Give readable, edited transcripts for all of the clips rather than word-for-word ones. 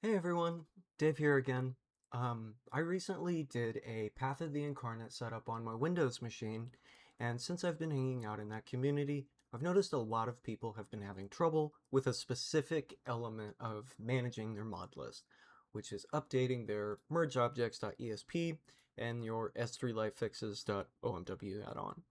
Hey everyone, Dave here again. I recently did a Path of the Incarnate setup on my Windows machine, and since I've been hanging out in that community, I've noticed a lot of people have been having trouble with a specific element of managing their mod list, which is updating their mergeobjects.esp and your S3LightFixes.omw add-on.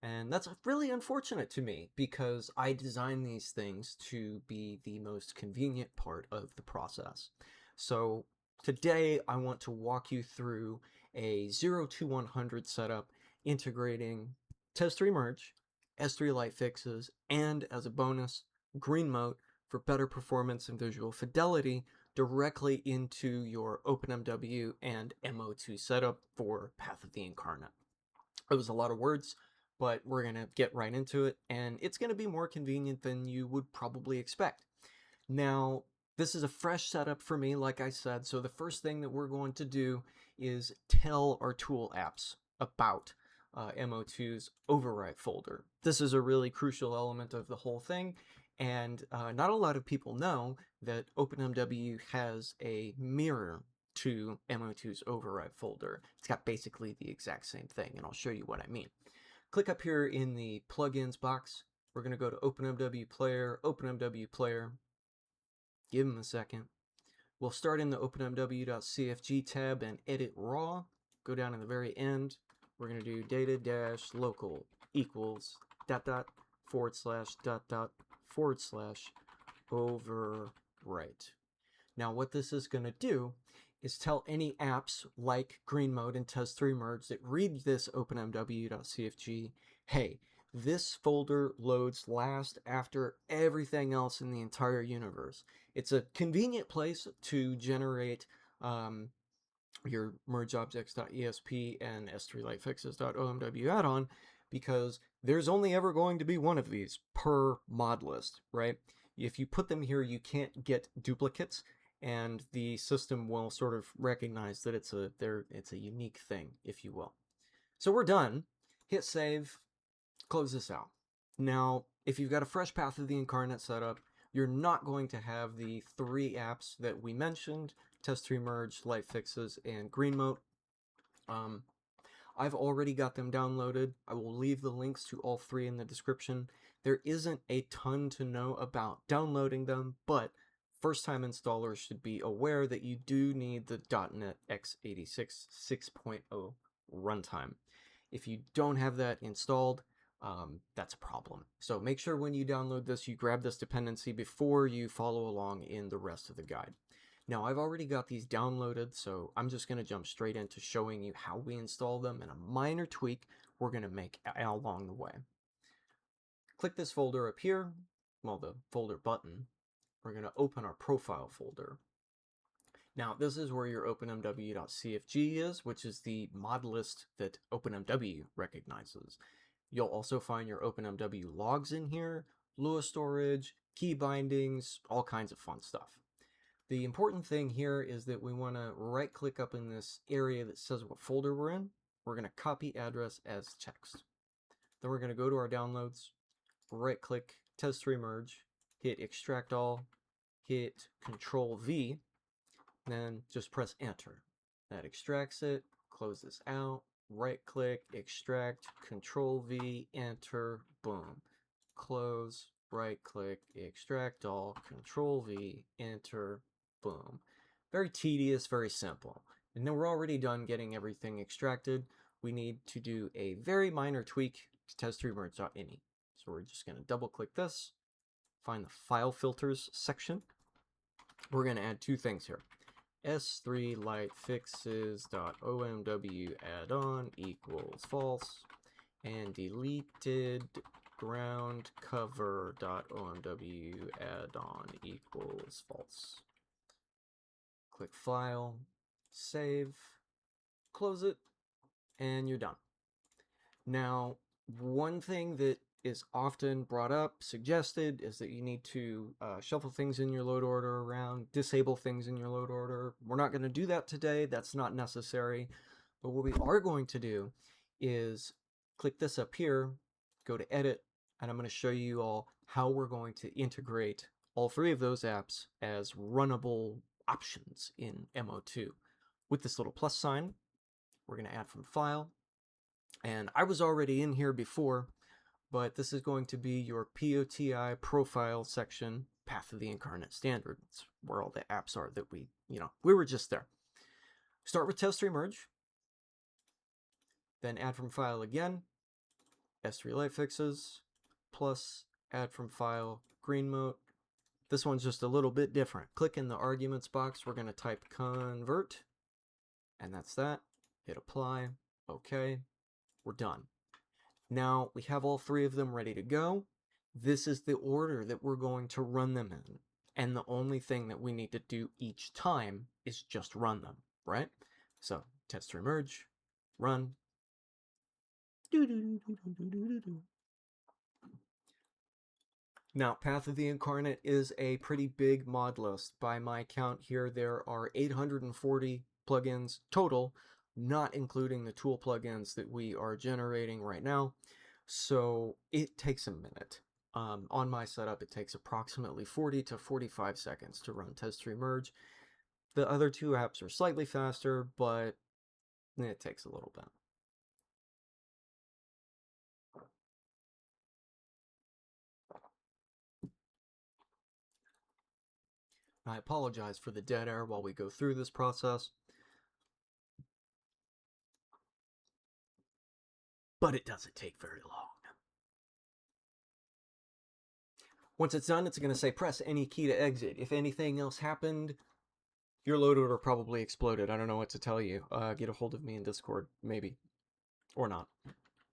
And that's really unfortunate to me because I designed these things to be the most convenient part of the process. So today I want to walk you through a 0 to 100 setup integrating TES3Merge, S3LightFixes, and as a bonus, Greenmote for better performance and visual fidelity directly into your OpenMW and MO2 setup for Path of the Incarnate. It was a lot of words, but we're going to get right into it, and it's going to be more convenient than you would probably expect. Now, this is a fresh setup for me, like I said, so the first thing that we're going to do is tell our tool apps about MO2's override folder. This is a really crucial element of the whole thing, and not a lot of people know that OpenMW has a mirror to MO2's override folder. It's got basically the exact same thing, and I'll show you what I mean. Click up here in the plugins box. We're going to go to OpenMW Player, give them a second. We'll start in the openmw.cfg tab and edit raw. Go down to the very end. We're going to do data-local equals dot dot forward slash dot dot forward slash overwrite. Now what this is going to do is tell any apps like Greenmote and TES3Merge that read this openmw.cfg, hey, this folder loads last after everything else in the entire universe. It's a convenient place to generate your mergeobjects.esp and S3LightFixes.omw add-on because there's only ever going to be one of these per mod list, right? If you put them here, you can't get duplicates, and the system will sort of recognize that it's a unique thing, if you will. So we're done. Hit save, close this out. Now, if you've got a fresh Path of the Incarnate setup, you're not going to have the three apps that we mentioned, TES3Merge, LightFixes, and Greenmote. I've already got them downloaded. I will leave the links to all three in the description. There isn't a ton to know about downloading them, but first-time installers should be aware that you do need the .NET x86 6.0 runtime. If you don't have that installed, that's a problem. So make sure when you download this, you grab this dependency before you follow along in the rest of the guide. Now, I've already got these downloaded, so I'm just going to jump straight into showing you how we install them and a minor tweak we're going to make along the way. Click this folder up here, well, the folder button. We're going to open our profile folder. Now, this is where your openmw.cfg is, which is the mod list that OpenMW recognizes. You'll also find your OpenMW logs in here, Lua storage, key bindings, all kinds of fun stuff. The important thing here is that we want to right-click up in this area that says what folder we're in. We're going to copy address as text. Then we're going to go to our downloads, right-click, TES3Merge, hit Extract All, hit Control-V, then just press Enter. That extracts it, close this out, right-click, extract, Control-V, Enter, boom. Close, right-click, extract all, Control-V, Enter, boom. Very tedious, very simple. And then we're already done getting everything extracted. We need to do a very minor tweak to TES3Merge.ini. So we're just going to double-click this, find the File Filters section. We're going to add two things here. S3LightFixes.omw add-on equals false, and deleted ground cover.omw add-on equals false. Click File, Save, close it, and you're done. Now, one thing that is often brought up, suggested, is that you need to shuffle things in your load order around, disable things in your load order. We're not going to do that today. That's not necessary. But what we are going to do is click this up here, go to Edit, and I'm going to show you all how we're going to integrate all three of those apps as runnable options in MO2. With this little plus sign, we're going to add from file. And I was already in here before, but this is going to be your POTI profile section, path of the Incarnate standard. It's where all the apps are that we were just there. Start with TES3Merge, then add from file again, S3LightFixes, plus add from file Greenmote. This one's just a little bit different. Click in the arguments box, we're going to type convert, and that's that. Hit apply, okay, we're done. Now we have all three of them ready to go. This is the order that we're going to run them in. And the only thing that we need to do each time is just run them, right? So TES3Merge, run. Now, Path of the Incarnate is a pretty big mod list. By my count here, there are 840 plugins total, not including the tool plugins that we are generating right now. So it takes a minute. On my setup, it takes approximately 40 to 45 seconds to run TES3Merge. The other two apps are slightly faster, but it takes a little bit. I apologize for the dead air while we go through this process, but it doesn't take very long. Once it's done, it's going to say press any key to exit. If anything else happened, your load order probably exploded. I don't know what to tell you. Get a hold of me in Discord, maybe. Or not.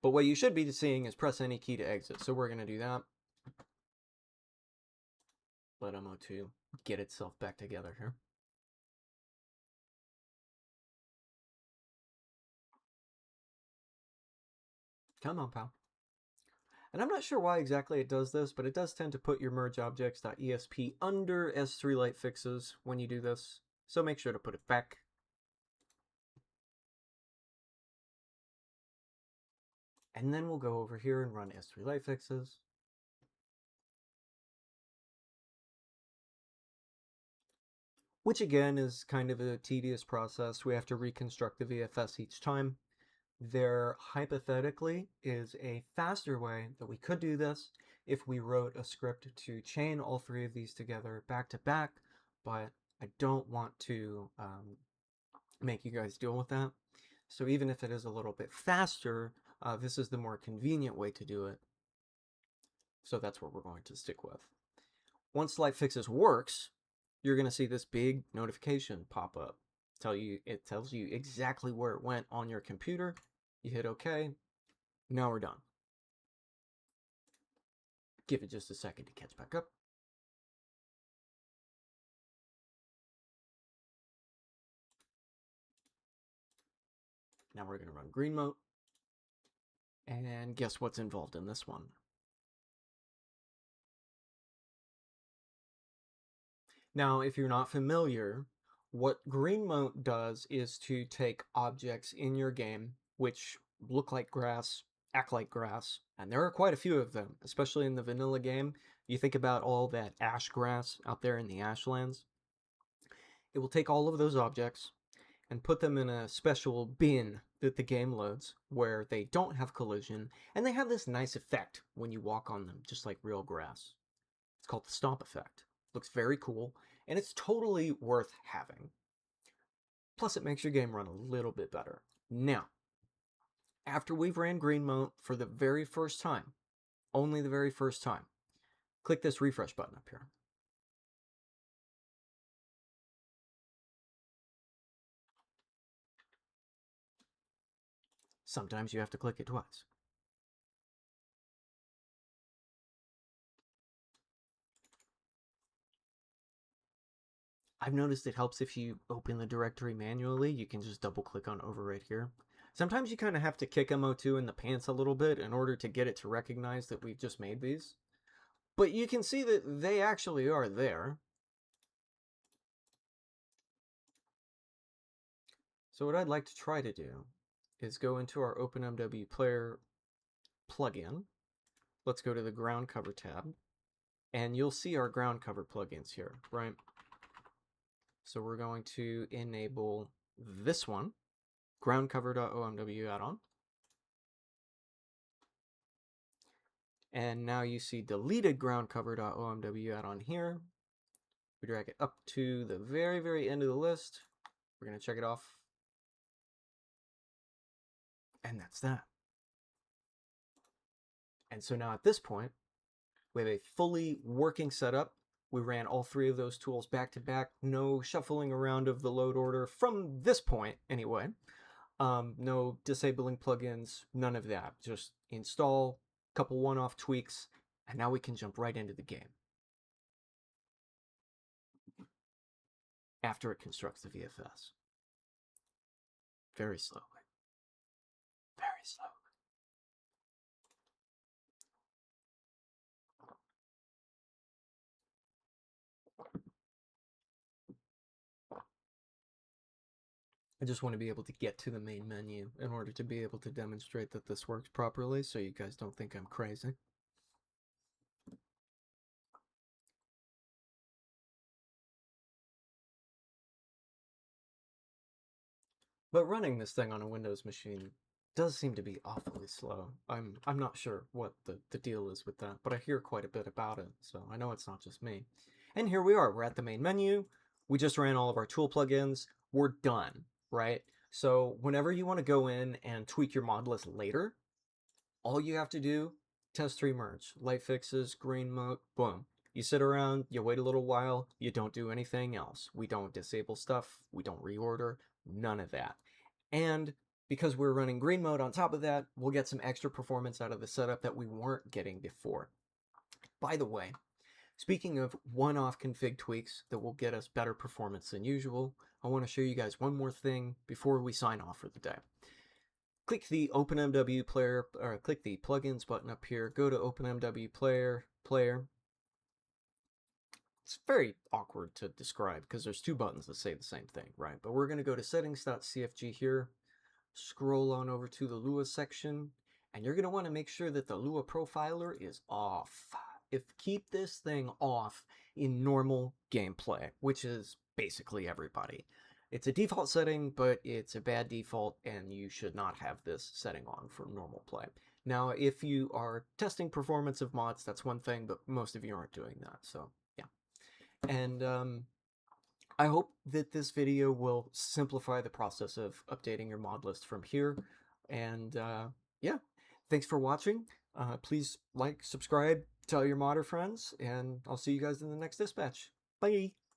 But what you should be seeing is press any key to exit. So we're going to do that. Let MO2 get itself back together here. Come on, pal. And I'm not sure why exactly it does this, but it does tend to put your merge objects.esp under S3LightFixes when you do this. So make sure to put it back. And then we'll go over here and run S3LightFixes. Which again is kind of a tedious process. We have to reconstruct the VFS each time. There hypothetically is a faster way that we could do this if we wrote a script to chain all three of these together back to back, but I don't want to make you guys deal with that. So even if it is a little bit faster, this is the more convenient way to do it. So that's what we're going to stick with. Once LightFixes works, you're going to see this big notification pop up. It tells you exactly where it went on your computer. You hit OK. Now we're done. Give it just a second to catch back up. Now we're going to run Greenmote. And guess what's involved in this one? Now, if you're not familiar, what Greenmote does is to take objects in your game which look like grass, act like grass, and there are quite a few of them, especially in the vanilla game. You think about all that ash grass out there in the ashlands. It will take all of those objects and put them in a special bin that the game loads where they don't have collision, and they have this nice effect when you walk on them, just like real grass. It's called the stomp effect. Looks very cool, and it's totally worth having. Plus, it makes your game run a little bit better. Now, after we've ran Greenmote for the very first time, only the very first time, click this refresh button up here. Sometimes you have to click it twice. I've noticed it helps if you open the directory manually. You can just double click on overwrite here. Sometimes you kind of have to kick MO2 in the pants a little bit in order to get it to recognize that we've just made these. But you can see that they actually are there. So what I'd like to try to do is go into our OpenMW player plugin. Let's go to the ground cover tab, and you'll see our ground cover plugins here, right? So we're going to enable this one, groundcover.omw add-on. And now you see deleted groundcover.omw add-on here. We drag it up to the very, very end of the list. We're going to check it off. And that's that. And so now at this point, we have a fully working setup. We ran all three of those tools back to back. No shuffling around of the load order from this point anyway. No disabling plugins, none of that. Just install, a couple one-off tweaks, and now we can jump right into the game. After it constructs the VFS. Very slowly. Very slowly. I just want to be able to get to the main menu in order to be able to demonstrate that this works properly so you guys don't think I'm crazy. But running this thing on a Windows machine does seem to be awfully slow. I'm not sure what the deal is with that, but I hear quite a bit about it, so I know it's not just me. And here we are, we're at the main menu. We just ran all of our tool plugins. We're done, right? So whenever you want to go in and tweak your mod list later, all you have to do, TES3Merge, LightFixes, Greenmote, boom. You sit around, you wait a little while, you don't do anything else. We don't disable stuff, we don't reorder, none of that. And because we're running Greenmote on top of that, we'll get some extra performance out of the setup that we weren't getting before. By the way, speaking of one-off config tweaks that will get us better performance than usual, I want to show you guys one more thing before we sign off for the day. Click the OpenMW player, or click the plugins button up here, go to OpenMW player. It's very awkward to describe because there's two buttons that say the same thing, right? But we're going to go to settings.cfg here, scroll on over to the Lua section, and you're going to want to make sure that the Lua profiler is off. Keep this thing off in normal gameplay, which is basically everybody. It's a default setting, but it's a bad default, and you should not have this setting on for normal play. Now, if you are testing performance of mods, that's one thing, but most of you aren't doing that, so yeah. And I hope that this video will simplify the process of updating your mod list from here. And yeah, thanks for watching. Please like, subscribe, tell your modder friends, and I'll see you guys in the next dispatch. Bye!